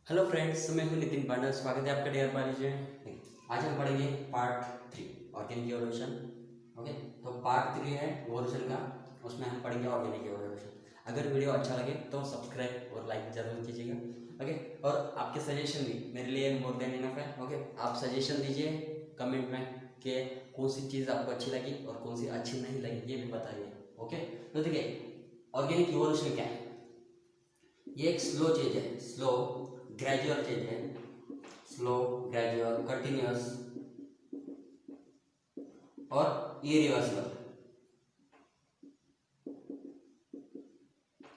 Hello friends, मैं हूं नितिन पांडा। स्वागत है आपका डेयर कॉलेज में। आज हम पढ़ेंगे पार्ट 3 ऑर्गेनिक इवोल्यूशन। ओके, तो पार्ट 3 है इवोल्यूशन का, उसमें हम पढ़ेंगे ऑर्गेनिक इवोल्यूशन। अगर वीडियो अच्छा लगे तो सब्सक्राइब और लाइक जरूर कीजिएगा। ओके, और आपके सजेशन भी मेरे लिए मोर देन इनफ है। ओके, आप सजेशन दीजिए कमेंट में कि कौन सी चीज़ आपको अच्छी लगी और कौन सी अच्छी नहीं लगी, ये भी बताइए। ओके, तो देखिए ऑर्गेनिक इवोल्यूशन क्या है। ये एक स्लो चेंज है, स्लो ग्रेजुअल चेंज है, स्लो ग्रेजुअल कंटिन्यूअस और इरिवर्सिबल।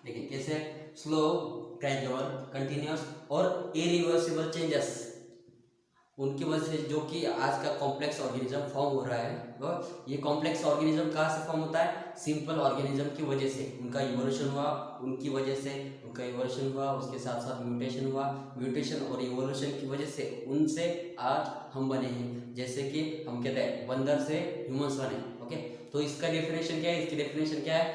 देखिए कैसे स्लो ग्रेजुअल कंटिन्यूअस और इरिवर्सिबल चेंजेस, उनकी वजह से जो कि आज का कॉम्प्लेक्स ऑर्गेनिज्म फॉर्म हो रहा है। और ये कॉम्प्लेक्स ऑर्गेनिज्म कहाँ से फॉर्म होता है? सिंपल ऑर्गेनिज्म की वजह से उनका इवोल्यूशन हुआ, उनकी वजह से उनका इवोल्यूशन हुआ, उसके साथ साथ म्यूटेशन हुआ। म्यूटेशन और इवोल्यूशन की वजह से उनसे आज हम बने हैं। जैसे कि हम कहते हैं बंदर से ह्यूमंस बने। ओके, तो इसका डेफिनेशन क्या है? इसकी डेफिनेशन क्या है?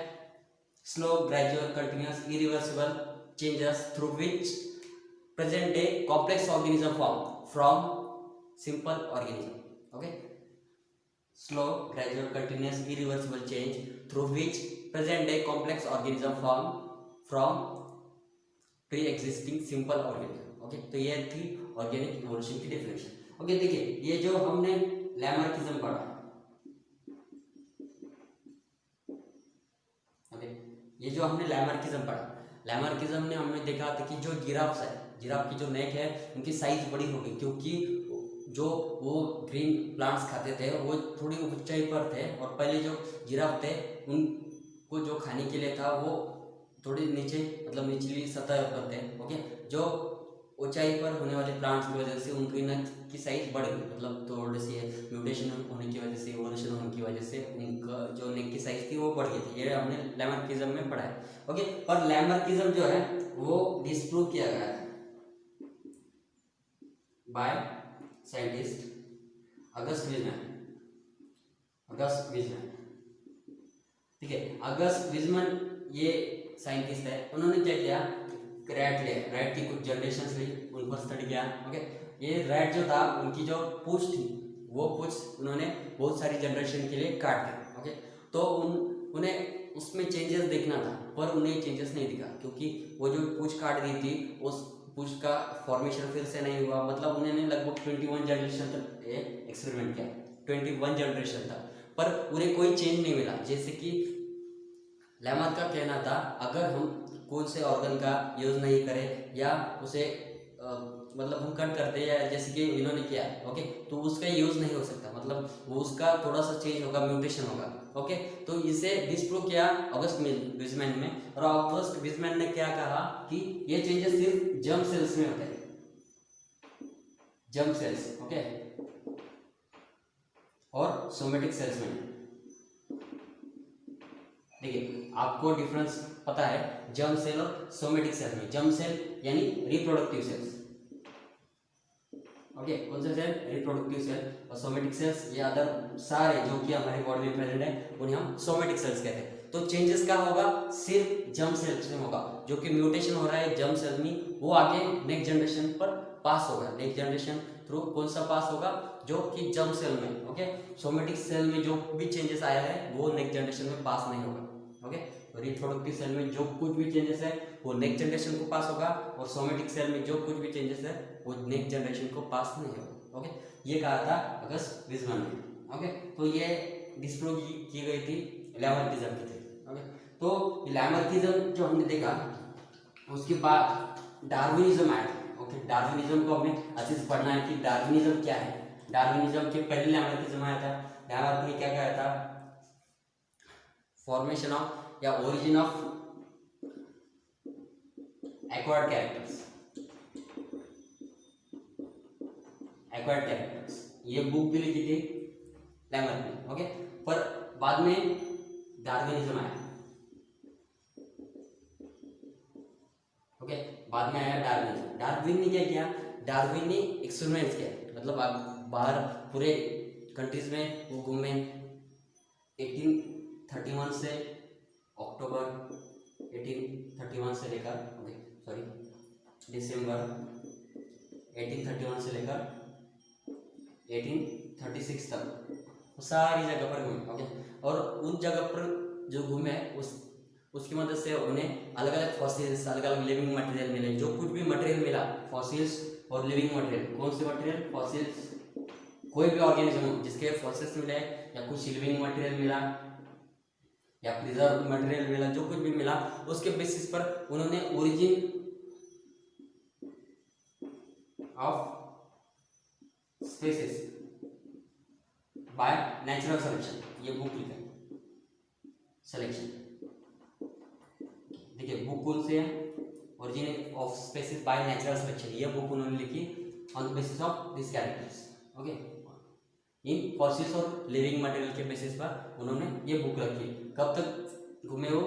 Slow gradual continuous irreversible changes through which present day complex organism form from simple organism. Okay, slow gradual continuous irreversible change through which present day complex organism form from pre-existing simple organism. Okay, तो ये थी organic evolution की definition. Okay, देखिए ये जो हमने Lamarckism पढ़ा, okay, ये जो हमने लैमार्किज्म पढ़ा, लैमार्किज्म ने हमने देखा था कि जो जिराफ है, जिराफ की जो नेक है उनकी साइज बड़ी हो गई, क्योंकि जो वो ग्रीन प्लांट्स खाते थे वो थोड़ी ऊंचाई पर थे, और पहले जो जिराफ थे उनको जो खाने के लिए था वो थोड़ी नीचे, मतलब निचली सतह पर थे। ओके, जो ऊंचाई पर होने वाले प्लांट्स की वजह से उनकी नेक की साइज बढ़ गई, मतलब थोड़ी सी म्यूटेशन होने की वजह से, इवोल्यूशन होने की वजह से उनका जो नेक की साइज थी वो बढ़ गई थी। ये हमने लैमार्किज्म में पढ़ा है। ओके, पर लैमार्किज्म जो है वो डिस्प्रूव किया गया है by scientist August Weizmann. August Weizmann, ठीक है, अगस्ट विजमैन ये साइंटिस्ट है। उन्होंने क्या किया? रैट लिया, रैट की कुछ जनरेशन ली, उन पर स्टडी किया। ओके, ये रैट जो था उनकी जो पूंछ थी वो पूंछ उन्होंने बहुत सारी जनरेशन के लिए काट दी। ओके, तो उन्हें उसमें चेंजेस देखना था, पर उन्हें चेंजेस नहीं दिखा, क्योंकि वो जो पूंछ काट दी थी उस पूंछ का फॉर्मेशन फिर से नहीं हुआ। मतलब उन्होंने लगभग 21 जनरेशन तक एक्सपेरिमेंट किया, 21 जनरेशन तक, पर उन्हें कोई चेंज नहीं मिला। जैसे कि लैमार्क का कहना था अगर हम कौन से ऑर्गन का यूज नहीं करें या उसे मतलब हम कट करते हैं, या जैसे कि इन्होंने किया, ओके, तो उसका यूज नहीं हो सकता, मतलब वो उसका थोड़ा सा चेंज होगा, म्यूटेशन होगा। ओके, तो इसे डिस्प्रूव किया अगस्त विजमैन में, और अगस्त विजमैन ने क्या कहा कि ये चेंजेस सिर्फ जर्म सेल्स में होते हैं, जर्म सेल्स, ओके, और सोमेटिक सेल्स में। देखिए आपको डिफरेंस पता है जर्म सेल और सोमेटिक सेल में। जर्म सेल यानी रिप्रोडक्टिव सेल्स, ओके, कौन से सेल? Reproductive cell. और सोमेटिक सेल्स ये अदर सारे जो कि हमारे बॉडी में प्रेजेंट है उन्हें हम सोमेटिक सेल्स कहते हैं। तो चेंजेस का होगा सिर्फ जर्म सेल्स में होगा, जो कि म्यूटेशन हो रहा है जर्म सेल में, वो आगे नेक्स्ट जनरेशन पर पास होगा। नेक्स्ट जनरेशन थ्रू कौन सा पास होगा? जो कि जर्म सेल में। ओके, सोमेटिक सेल में जो भी चेंजेस आया है वो नेक्स्ट जनरेशन में पास नहीं होगा। ओके, तो रिप्रोडक्टिव सेल में जो कुछ भी चेंजेस है वो नेक्स्ट जनरेशन को पास होगा, और सोमेटिक सेल में जो कुछ भी चेंजेस है वो नेक्स्ट जनरेशन को पास नहीं होगा। ओके, ये कहा था अगस्त विजमैन ने। ओके, तो ये डिस्प्रूव की गई थी लैमार्किज्म की थी। ओके, तो लैमार्किज्म जो हमने देखा उसके बाद डार्विनिज्म आया। ओके, डार्विनिज्म को हमें अच्छे से पढ़ना है कि डार्विनिज्म क्या है। डार्विनिज्म के पहले लैमार्किज्म आया था। लैमार्क ने क्या कहा था? फॉर्मेशन ऑफ या origin of acquired characters, acquired characters, ये बुक भी लिखी थी लैमार्क ने। ओके, पर बाद में डार्विनिज्म आया। ओके, बाद में आया डार्विनिज्म। डार्विन ने क्या किया? डार्विन ने एक्सपेरिमेंट्स किया, मतलब बाहर पूरे कंट्रीज में वो घूमे। 1831 से अक्टूबर 1831 से लेकर दिसंबर 1831 से लेकर 1836 तक वो सारी जगह पर घूमे। ओके, और उन जगह पर जो घूमे उसकी मदद से उन्हें अलग अलग फॉसिल्स, अलग अलग लिविंग मटेरियल मिले। जो कुछ भी मटेरियल मिला, फॉसिल्स और लिविंग मटेरियल, कौन से मटेरियल? फॉसिल्स, कोई भी ऑर्गेनिज्म जिसके फॉसिल्स मिले या कुछ लिविंग मटेरियल मिला या प्रिजर्व मटेरियल मिला, जो कुछ भी मिला उसके बेसिस पर उन्होंने origin of species by natural selection, ये बुक लिखा है सिलेक्शन। देखिए बुक कौन से है? Origin of species by natural selection, ये बुक उन्होंने लिखी on the basis of this characters. Okay, in fossils और लिविंग मटेरियल के बेसिस पर उन्होंने ये बुक रखी। कब तक घूमे वो?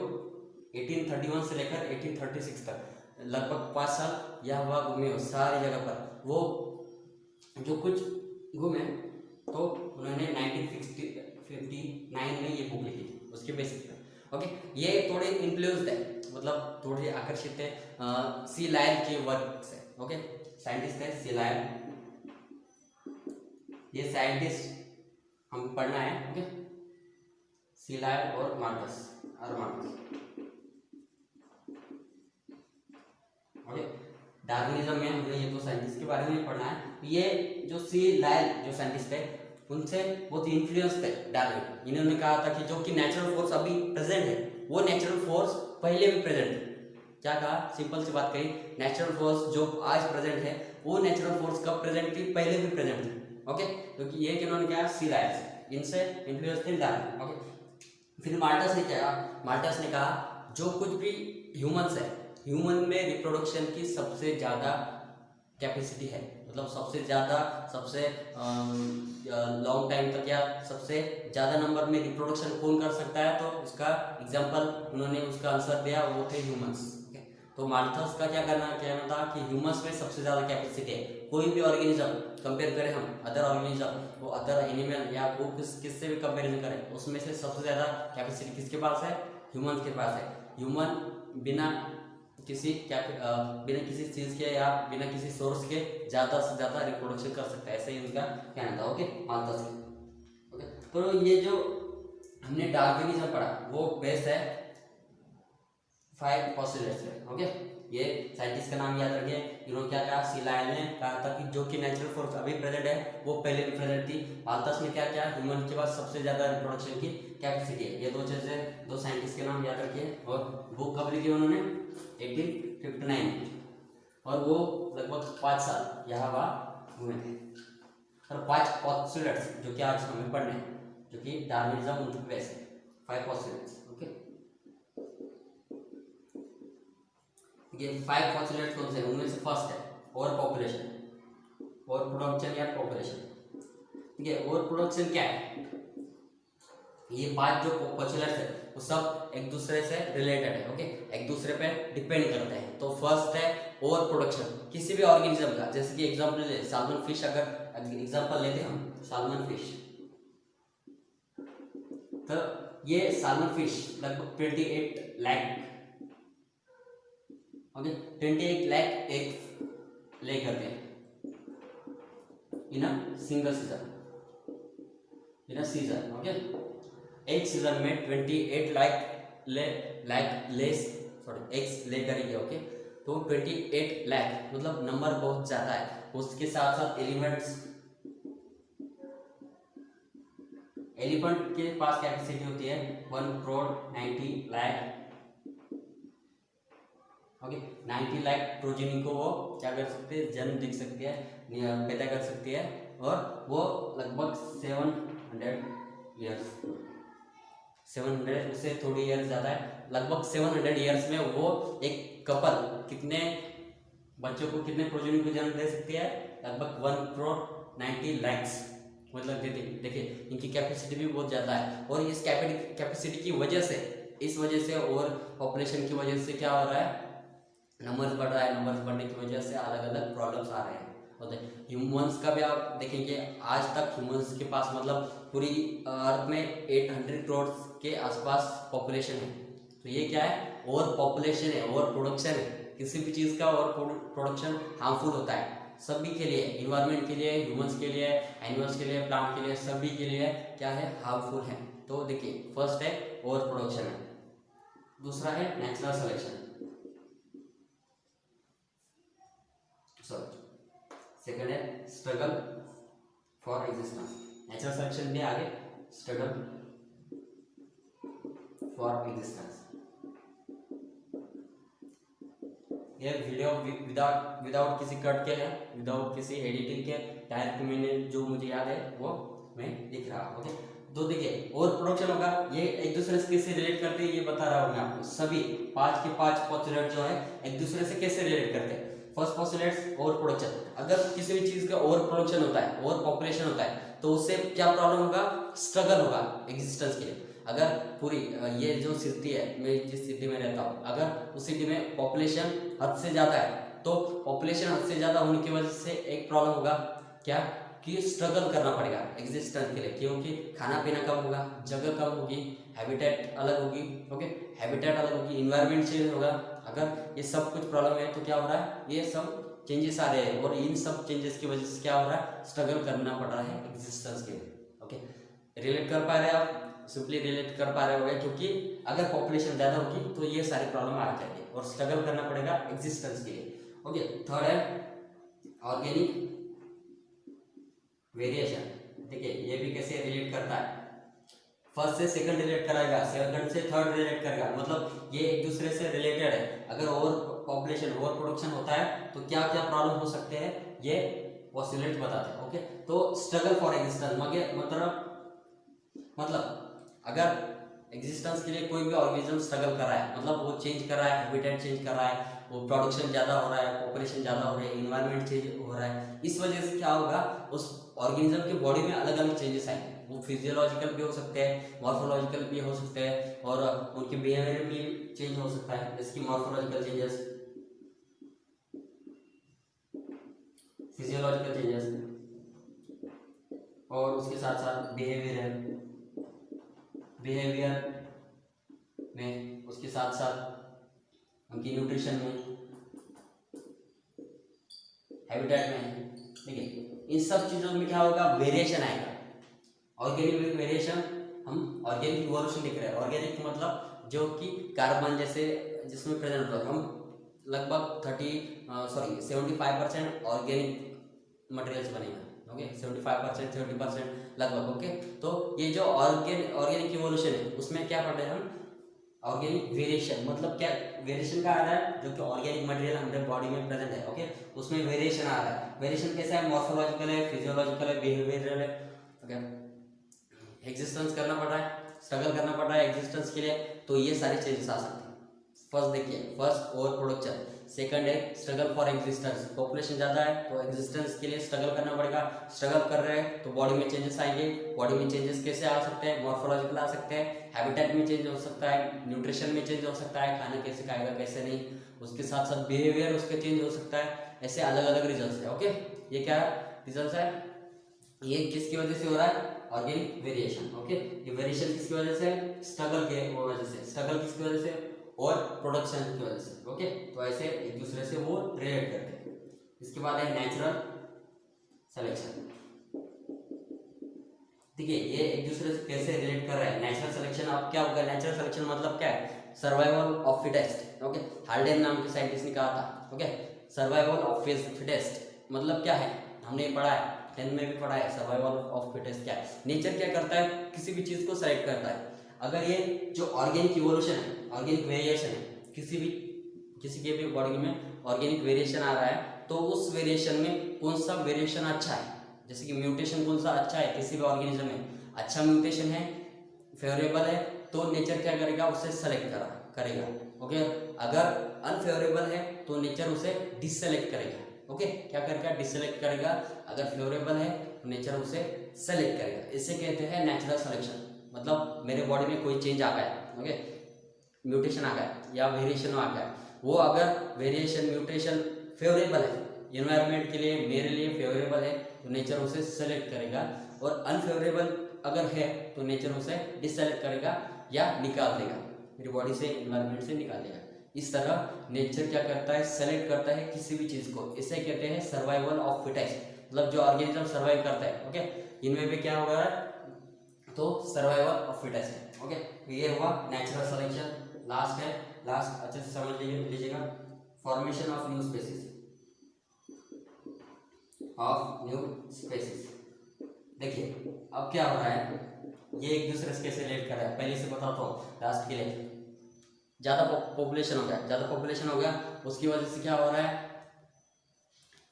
1831 से लेकर 1836 तक, लगभग 5 साल यह हुआ घूमे हो सारी जगह पर। वो जो कुछ घूमे तो उन्होंने 1959 में ये बुक लिखी थी उसके बेसिस पर। ओके, ये थोड़े इन्फ्लुएंस्ड है, मतलब थोड़े आकर्षित है सी लायल के वर्क से। ओके, साइंटिस्ट है सी लायल, ये साइंटिस्ट हम पढ़ना है। ओके, सी लायल और मार्कस। ओके, डार्विनिज्म में हमने ये तो साइंटिस्ट के बारे में पढ़ना है। ये जो सी लायल जो साइंटिस्ट है उनसे बहुत इन्फ्लुएंस थे डार्विन। इन्होंने कहा था कि जो कि नेचुरल फोर्स अभी प्रेजेंट है वो नेचुरल फोर्स पहले भी प्रेजेंट है। क्या कहा? सिंपल सी बात कही, नेचुरल फोर्स जो आज प्रेजेंट है वो नेचुरल फोर्स कब प्रेजेंट थी? पहले भी प्रेजेंट थी। ओके, क्योंकि ये किन्होंने क्या? सी लायल, इनसे इन्फ्लुएंस थे डार्विन। ओके, फिर मार्टस ने क्या? मार्टस ने कहा जो कुछ भी ह्यूमंस है, ह्यूमन में रिप्रोडक्शन की सबसे ज़्यादा कैपेसिटी है, मतलब सबसे ज़्यादा, सबसे लॉन्ग टाइम तक या सबसे ज़्यादा नंबर में रिप्रोडक्शन कौन कर सकता है? तो इसका एग्जांपल उन्होंने उसका आंसर दिया, वो थे ह्यूमंस। ओके, तो माल्थस का क्या कहना था कि ह्यूमंस में सबसे ज़्यादा कैपेसिटी है। कोई भी ऑर्गेनिज्म कंपेयर करें हम अदर ऑर्गेनिज्म, वो अदर एनिमल या वो किससे भी कंपेरिजन करें, उसमें से सबसे ज़्यादा कैपेसिटी किसके पास है? ह्यूमन के पास है। ह्यूमन बिना किसी चीज़ के या बिना किसी सोर्स के ज़्यादा से ज़्यादा रिप्रोडक्शन कर सकता है, ऐसे ही उनका कहना था। ओके, माल्थस का। ओके, तो ये जो हमने डार्विनिज्म पढ़ा वो बेस्ड है 5 पोस्टुलेट्स पे। ओके, ये साइंटिस्ट का नाम याद रखिए। इन्होंने क्या कहा? सी लायल ने कहा था कि जो कि नेचुरल फोर्स अभी प्रेजेंट है वो पहले भी प्रेजेंट थी। माल्थस ने क्या किया? ह्यूमन के पास सबसे ज़्यादा रिप्रोडक्शन की कैपेसिटी है। ये दो चीज़ें, दो साइंटिस्ट के नाम याद रखिए। और बुक कब लिखी उन्होंने? 1859, और वो लगभग 5 साल यहाँ वहाँ घूमे थे। और 5 पोस्टुलेट्स जो कि आज हमें पढ़ने हैं, जो कि डार्विनिज्म उनके बेस है। 5 पोस्टुलेट्स। ओके, ये 5 पोस्टुलेट्स कौन से हैं? उनमें से फर्स्ट है ओवर पॉपुलेशन, ओवर प्रोडक्शन या पॉपुलेशन। ठीक है, ओवर प्रोडक्शन क्या है? ये 5 जो पोस्टुलेट्स है वो सब एक दूसरे से रिलेटेड है। ओके, एक दूसरे पे डिपेंड करते हैं। तो फर्स्ट है ओवर प्रोडक्शन किसी भी ऑर्गेनिज्म का। जैसे कि एग्जांपल ले साल्मन फिश, अगर एग्जांपल लेते हैं हम साल्मन फिश, तो ये साल्मन फिश लगभग 28 lakh, okay, 28 lakh egg lay करते हैं in a single season, in a season. Okay, एक सीजन में 28 एग्स ले करेंगे। ओके, तो 28 लाख मतलब नंबर बहुत ज्यादा है। उसके साथ साथ एलिफेंट के पास कैपेसिटी होती है 1 करोड़ 90 लाख। ओके, 90 लाख प्रोजेनी को वो क्या कर सकते हैं? जन्म दे सकती है, पैदा कर सकती है। और वो लगभग 700 उससे थोड़ी ईयर्स ज़्यादा है, लगभग 700 ईयर्स में वो एक कपल कितने बच्चों को, कितने प्रोजेनी को जन्म दे सकती है? लगभग 1 करोड़ 90 लाख। मतलब देखिए इनकी कैपेसिटी भी बहुत ज़्यादा है। और इस कैपेसिटी की वजह से, इस वजह से और पॉपुलेशन की वजह से क्या हो रहा है? नंबर्स बढ़ रहा है। नंबर्स बढ़ने की वजह से अलग अलग प्रॉब्लम्स आ रहे हैं। ह्यूमंस का भी आप देखेंगे, आज तक ह्यूमंस के पास मतलब पूरी अर्थ में 800 करोड़ के आसपास पॉपुलेशन है। तो ये क्या है? ओवर पॉपुलेशन है, ओवर प्रोडक्शन है। किसी भी चीज़ का ओवर प्रोडक्शन हार्मफुल होता है। सभी के लिए, इन्वायरमेंट के लिए, ह्यूमंस के लिए, एनिमल्स के लिए, प्लांट के लिए, सभी के लिए क्या है, हार्मफुल है। तो देखिए फर्स्ट है ओवर प्रोडक्शन है, दूसरा है नेचुरल सिलेक्शन, सेकंड है struggle for existence. Natural selection में आगे स्ट्रगल फॉर एग्जिस्टेंस। ये वीडियो विदाउट किसी कट के है, विदाउट किसी एडिटिंग के, डायरेक्ट मैंने जो मुझे याद है वो मैं लिख रहा हूँ। ओके, तो देखिए ओवर प्रोडक्शन होगा, ये एक दूसरे से कैसे रिलेट करते हैं ये बता रहा हूँ मैं आपको। सभी 5 के 5 पोस्टुलेट जो है एक दूसरे से कैसे रिलेट करते हैं। फर्स्ट पोस्टुलेट ओवर प्रोडक्शन, अगर किसी भी चीज का ओवर प्रोडक्शन होता है, ओवर पॉपुलेशन होता है, तो उससे क्या प्रॉब्लम होगा, स्ट्रगल होगा एग्जिस्टेंस के लिए। अगर पूरी ये जो सिटी है, मैं जिस सिटी में रहता हूँ, अगर उस सिटी में पॉपुलेशन हद से ज्यादा है, तो पॉपुलेशन हद से ज्यादा होने की वजह से एक प्रॉब्लम होगा क्या, कि स्ट्रगल करना पड़ेगा एग्जिस्टेंस के लिए, क्योंकि खाना पीना कम होगा, जगह कम होगी, हैबिटेट अलग होगी। ओके, हैबिटेट अलग होगी, इन्वायरमेंट चेंज होगा। अगर ये सब कुछ प्रॉब्लम है तो क्या हो रहा है, ये सब चेंजेस आ रहे हैं, और इन सब चेंजेस की वजह से क्या हो रहा है, स्ट्रगल करना पड़ रहा है एग्जिस्टेंस के लिए। ओके, रिलेट कर पा रहे हैं आप, सिंपली रिलेट कर पा रहे होंगे, क्योंकि अगर पॉपुलेशन ज्यादा होगी तो ये सारे प्रॉब्लम आ जाएंगे और स्ट्रगल करना पड़ेगा एग्जिस्टेंस के लिए। ओके, थर्ड है ऑर्गेनिक वेरिएशन। देखिए ये भी कैसे रिलेट करता है, फर्स्ट से सेकंड रिलेट कराएगा, सेकंड से थर्ड रिलेट करेगा, मतलब ये एक दूसरे से रिलेटेड है। अगर ओवर पॉपुलेशन, ओवर प्रोडक्शन होता है तो क्या क्या प्रॉब्लम हो सकते हैं, ये पोस्टुलेट बताते हैं। ओके, तो स्ट्रगल फॉर एग्जिस्टेंस मतलब अगर एग्जिस्टेंस के लिए कोई भी ऑर्गेनिज्म स्ट्रगल कर रहा है, मतलब वो चेंज कर रहा है, हैबिटेट चेंज कर रहा है, वो प्रोडक्शन ज्यादा हो रहा है, पॉपुलेशन ज्यादा हो रही है, इन्वायरमेंट चेंज हो रहा है, इस वजह से क्या होगा, उस ऑर्गेनिज्म की बॉडी में अलग अलग चेंजेस आएंगे। वो फिजियोलॉजिकल भी हो सकते हैं, मॉर्फोलॉजिकल भी हो सकते हैं, और उनके बिहेवियर भी चेंज हो सकता है, जैसे कि मॉर्फोलॉजिकल चेंजेस, फिजियोलॉजिकल चेंजेस, और उसके साथ साथ बिहेवियर में, उसके साथ साथ उनकी न्यूट्रिशन में, हैबिटेट में। ठीक है, इन सब चीजों में क्या होगा, वेरिएशन आएगा। ऑर्गेनिक वेरिएशन, हम ऑर्गेनिक इवोल्यूशन लिख रहे हैं। ऑर्गेनिक मतलब जो कि कार्बन जैसे जिसमें प्रेजेंट होता है, हम लगभग 75% ऑर्गेनिक मटेरियल्स बनेगा। ओके, 75% 70% लगभग। ओके, तो ये जो ऑर्गेनिक इवोल्यूशन है उसमें क्या पढ़ रहे हैं हम, ऑर्गेनिक वेरिएशन, मतलब क्या वेरिएशन का आ रहा है, जो कि ऑर्गेनिक मटेरियल हमारे बॉडी में प्रेजेंट है। ओके, उसमें वेरिएशन आ रहा है। वेरिएशन कैसा है, मॉर्फोलॉजिकल है, फिजियोलॉजिकल है, बिहेवियरल है। ओके, एग्जिस्टेंस करना पड़ रहा है, स्ट्रगल करना पड़ रहा है एग्जिस्टेंस के लिए, तो ये सारे चेंजेस आ सकते हैं। फर्स्ट देखिए, फर्स्ट ओवर प्रोडक्शन, सेकंड है स्ट्रगल फॉर एग्जिस्टेंस, पॉपुलेशन ज्यादा है तो एग्जिस्टेंस के लिए स्ट्रगल करना पड़ेगा, स्ट्रगल कर रहे हैं तो बॉडी में चेंजेस आएंगे। बॉडी में चेंजेस कैसे आ सकते हैं, मॉर्फोलॉजिकल आ सकते हैं, हैबिटेट में चेंज हो सकता है, न्यूट्रिशन में चेंज हो सकता है, खाना कैसे खाएगा कैसे नहीं, उसके साथ साथ बिहेवियर उसके चेंज हो सकता है। ऐसे अलग अलग रिजल्ट्स है। ओके, ये क्या रिजल्ट्स है, ये किसकी वजह से हो रहा है, ऑर्गेनिक वेरिएशन। ओके, ये वेरिएशन किसकी वजह से, स्ट्रगल के वजह से, स्ट्रगल किसकी वजह से, और प्रोडक्शन की वजह से। ओके, तो ऐसे एक दूसरे से वो रिलेट करते हैं। इसके बाद है नेचुरल सिलेक्शन। देखिए ये एक दूसरे से कैसे रिलेट कर रहा है। नेचुरल सिलेक्शन अब क्या होगा, नेचुरल सिलेक्शन मतलब क्या है, survival of fittest. Okay, Harden नाम के साइंटिस्ट ने कहा था। ओके, सर्वाइवल ऑफ फिटेस्ट मतलब क्या है, हमने पढ़ा है 10th में भी पढ़ा है, सर्वाइवल ऑफ फिटेस्ट क्या है। नेचर क्या करता है, किसी भी चीज को सेलेक्ट करता है। अगर ये जो ऑर्गेनिक इवोल्यूशन है, ऑर्गेनिक वेरिएशन है, किसी के भी बॉडी में ऑर्गेनिक वेरिएशन आ रहा है, तो उस वेरिएशन में कौन सा वेरिएशन अच्छा है, जैसे कि म्यूटेशन कौन सा अच्छा है किसी भी ऑर्गेनिज्म में, अच्छा म्यूटेशन है, फेवरेबल है, तो नेचर क्या करेगा, उसे सेलेक्ट करेगा। ओके, अगर अनफेवरेबल है तो नेचर उसे डिससेलेक्ट करेगा। ओके, क्या करेगा, डिससेलेक्ट करेगा। अगर फेवरेबल है तो नेचर उसे सेलेक्ट करेगा। इसे कहते हैं नेचुरल सिलेक्शन। मतलब मेरे बॉडी में कोई चेंज आ गया, ओके, म्यूटेशन आ गया या वेरिएशन आ गया, वो अगर वेरिएशन म्यूटेशन फेवरेबल है एनवायरनमेंट के लिए, मेरे लिए फेवरेबल है, तो नेचर उसे सेलेक्ट करेगा। और अनफेवरेबल अगर है तो नेचर उसे डिससेलेक्ट करेगा या निकाल देगा, मेरी बॉडी से, एनवायरनमेंट से निकाल देगा। इस तरह नेचर क्या करता है, सेलेक्ट करता है किसी भी चीज को, इसे कहते हैं सर्वाइवल ऑफ फिटेस्ट, मतलब जो ऑर्गेनिज्म सर्वाइव करता है। ओके, इनमें भी क्या होगा तो सर्वाइवल ऑफ फिटेस्ट है। ओके, तो ये हुआ नेचुरल सिलेक्शन। लास्ट है, लास्ट अच्छे से समझ लीजिएगा, formation of new species, of new species. देखिए अब क्या हो रहा है, ये एक दूसरे से कैसे रिलेट कर रहा है, पहले से बताता हूँ लास्ट के लिए। ज़्यादा पॉपुलेशन हो गया, ज़्यादा पॉपुलेशन हो गया, उसकी वजह से क्या हो रहा है,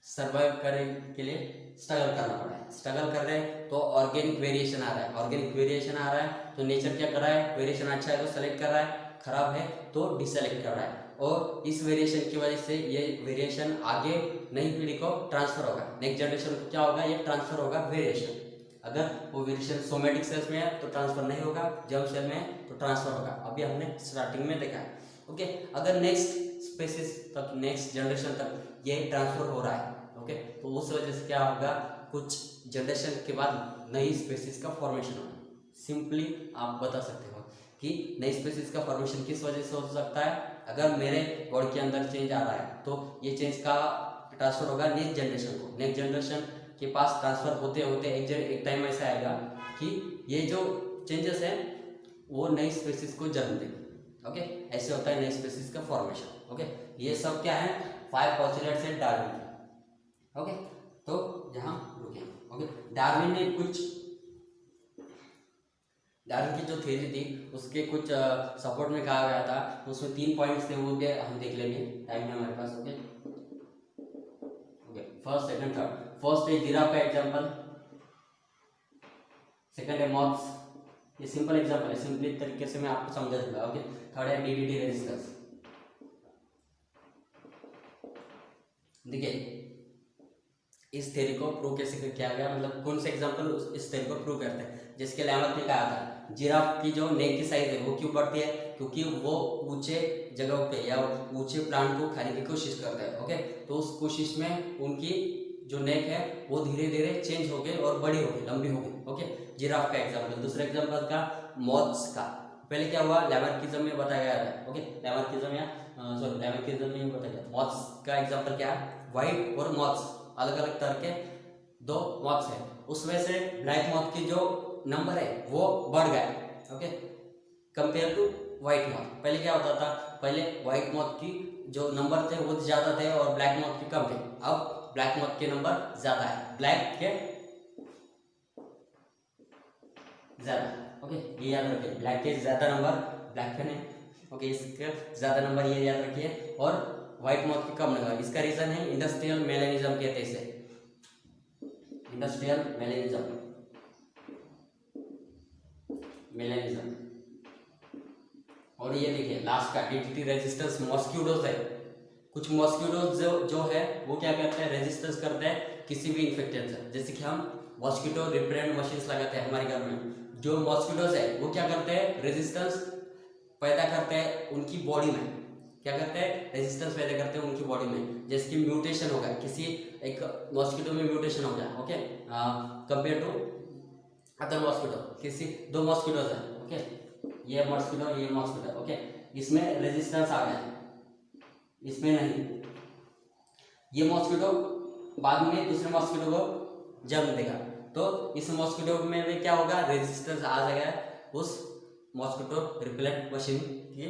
सर्वाइव करने के लिए स्ट्रगल करना पड़ा है। स्ट्रगल कर रहे हैं तो ऑर्गेनिक वेरिएशन आ रहा है, ऑर्गेनिक वेरिएशन आ रहा है तो नेचर क्या कर रहा है, वेरिएशन अच्छा है तो सेलेक्ट कर रहा है, खराब है तो डिसेलेक्ट कर रहा है, और इस वेरिएशन की वजह से ये वेरिएशन आगे नई पीढ़ी को ट्रांसफर होगा, नेक्स्ट जनरेशन को क्या होगा, ये ट्रांसफर होगा वेरिएशन। अगर वो वेरिएशन सोमेटिक सेल्स में है तो ट्रांसफर नहीं होगा, जर्म सेल में है तो ट्रांसफर होगा, अभी हमने स्टार्टिंग में देखा है। ओके, अगर नेक्स्ट स्पेसिस तक, नेक्स्ट जनरेशन तक ये ट्रांसफर हो रहा है, ओके, तो उस वजह से क्या होगा, कुछ जनरेशन के बाद नई स्पेसिस का फॉर्मेशन होगा। सिंपली आप बता सकते हो कि नई स्पेसिस का फॉर्मेशन किस वजह से हो सकता है, अगर मेरे बॉडी के अंदर चेंज आ रहा है तो ये चेंज का ट्रांसफर होगा नेक्स्ट जनरेशन को, नेक्स्ट जनरेशन के पास ट्रांसफर होते होते एक टाइम ऐसा आएगा कि ये जो चेंजेस हैं वो नई स्पेसिस को जन्म देंगे। ओके, ऐसे होता है नई स्पेसिस का फॉर्मेशन। ओके, ये सब क्या है, 5 पोस्टुलेट्स हैं डार्विन के। ओके, तो यहाँ रुके। ओके, डार्विन ने कुछ, डार्विन की जो थ्योरी थी उसके कुछ सपोर्ट में कहा गया था, उसमें 3 पॉइंट्स थे, वो हम देख लेंगे, टाइम है हमारे पास। Okay, first, second, third. First है जिराफ का एग्जांपल, सेकंड है मॉथ्स, ये सिंपल एग्जांपल है, सिंपली तरीके से मैं आपको समझा दूंगा। ओके, थर्ड है डीडीटी रेजिस्टेंस। देखिए इस थ्योरी को प्रूव कैसे किया गया, मतलब कौन से एग्जांपल इस थ्योरी को प्रूव करते हैं, जिसके लैमर्क ने कहा था जिराफ की जो नेक की साइज है वो क्यों बढ़ती है, क्योंकि वो ऊंचे जगहों पे या ऊंचे प्लांट को खाने की कोशिश करता है। ओके, तो उस कोशिश में उनकी जो नेक है वो धीरे धीरे चेंज हो गई और बड़ी हो गई, लंबी हो गई। ओके, जिराफ का एग्जाम्पल। दूसरा एग्जाम्पल का मॉथ्स का, पहले क्या हुआ, लैमर्किज्म में बताया गया था। ओके, लैमर्किज्म या सॉरी लैमर्किज्म में बताया गया। मॉथ्स का एग्जाम्पल क्या है, व्हाइट और मॉथ्स अलग अलग तरह के 2 मॉथ्स है, उसमें से ब्लैक मॉथ की जो नंबर है वो बढ़ गया। Okay, compare to white moth. पहले क्या होता था, पहले व्हाइट मॉथ की जो नंबर थे वो ज्यादा थे और ब्लैक मॉथ के कम थे, अब ब्लैक मॉथ के नंबर ज्यादा है, ब्लैक के ज्यादा। ओके, ये याद रखिए, ब्लैक के ज्यादा नंबर, ब्लैक पेन है। ओके, इसके ज्यादा नंबर ये याद रखिए, और व्हाइट मॉथ के कम नंबर। इसका रीजन है इंडस्ट्रियल मेलेनिज्म कहते हैं इसे, इंडस्ट्रियल मेलेनिज्म, मेलेनिज्म। और ये देखिए लास्ट का डीडीटी रेजिस्टेंस, मॉस्किटोज है, कुछ मॉस्किटोज जो है वो क्या करते हैं, रेजिस्टेंस करते हैं किसी भी इन्फेक्शन से। जैसे कि हम मॉस्किटो रिपेलेंट मशीन्स लगाते हैं हमारे घर में, जो मॉस्किटोज है वो क्या करते हैं, रेजिस्टेंस पैदा करते हैं उनकी बॉडी में, क्या करते हैं, रेजिस्टेंस पैदा करते हैं उनकी बॉडी में। जैसे कि म्यूटेशन होगा, किसी एक मॉस्किटो में म्यूटेशन हो गया, okay, compare to other mosquito, किसी 2 मॉस्किटोज है, ओके, ये मॉस्किटो ये मॉस्किटो, ओके, इसमें रेजिस्टेंस आ गया, इसमें नहीं, ये मॉस्किटो बाद में दूसरे मॉस्किटो को जन्म देगा, तो इस मॉस्किटो में भी क्या होगा, रेजिस्टेंस आ जाएगा उस मॉस्किटो रिपेलेंट मशीन के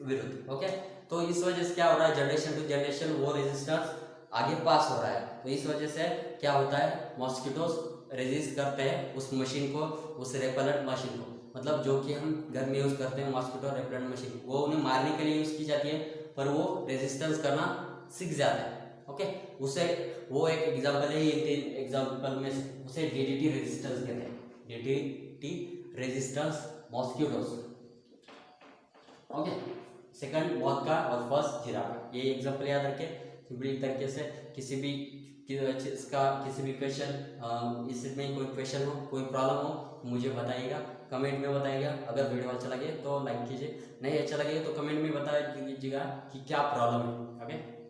विरुद्ध। ओके, तो इस वजह से क्या हो रहा है, जनरेशन टू जनरेशन वो रेजिस्टेंस आगे पास हो रहा है, तो इस वजह से क्या होता है, मॉस्किटोज रेजिस्ट करते हैं उस मशीन को, उस रेपेलेंट मशीन को, मतलब जो कि हम घर में यूज करते हैं मॉस्किटो रेपेलेंट मशीन, वो उन्हें मारने के लिए यूज की जाती है, पर वो रेजिस्टेंस करना सीख जाता है। ओके, उसे वो एक एग्जांपल है, ये एग्जांपल में उसे डीडीटी रेजिस्टेंस कहते हैं, DDT resistance mosquitoes. Okay, second moth का और फर्स्ट जिराफ, ये एग्जांपल याद रखें सिंपली तरीके से। किसी भी इसका किसी भी क्वेश्चन, इसमें कोई क्वेश्चन हो, कोई प्रॉब्लम हो मुझे बताइएगा, कमेंट में बताइएगा। अगर वीडियो अच्छा लगे तो लाइक कीजिए, नहीं अच्छा लगे तो कमेंट में बता दीजिएगा कि क्या प्रॉब्लम है। ओके।